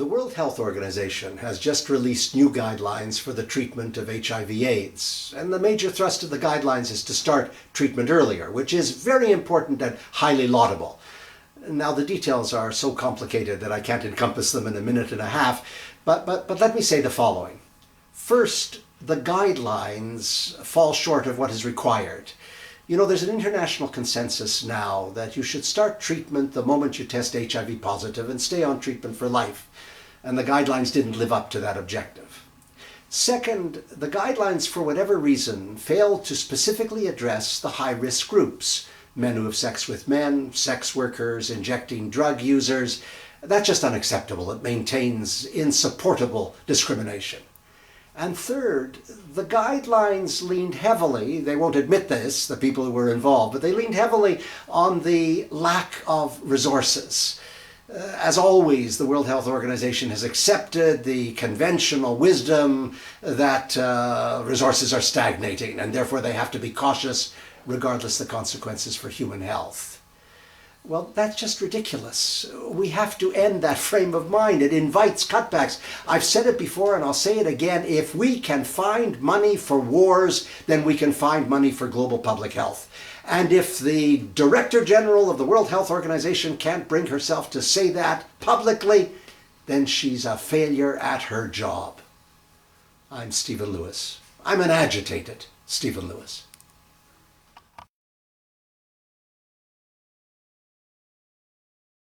The World Health Organization has just released new guidelines for the treatment of HIV/AIDS, and the major thrust of the guidelines is to start treatment earlier, which is very important and highly laudable. Now, the details are so complicated that I can't encompass them in a minute and a half, but let me say the following. First, the guidelines fall short of what is required. You know, there's an international consensus now that you should start treatment the moment you test HIV positive and stay on treatment for life. And the guidelines didn't live up to that objective. Second, the guidelines, for whatever reason, failed to specifically address the high-risk groups. Men who have sex with men, sex workers, injecting drug users. That's just unacceptable. It maintains insupportable discrimination. And third, the guidelines leaned heavily, they won't admit this, the people who were involved, but they leaned heavily on the lack of resources. As always, the World Health Organization has accepted the conventional wisdom that resources are stagnating and therefore they have to be cautious regardless of the consequences for human health. Well, that's just ridiculous. We have to end that frame of mind. It invites cutbacks. I've said it before and I'll say it again. If we can find money for wars, then we can find money for global public health. And if the Director General of the World Health Organization can't bring herself to say that publicly, then she's a failure at her job. I'm Stephen Lewis. I'm an agitated Stephen Lewis.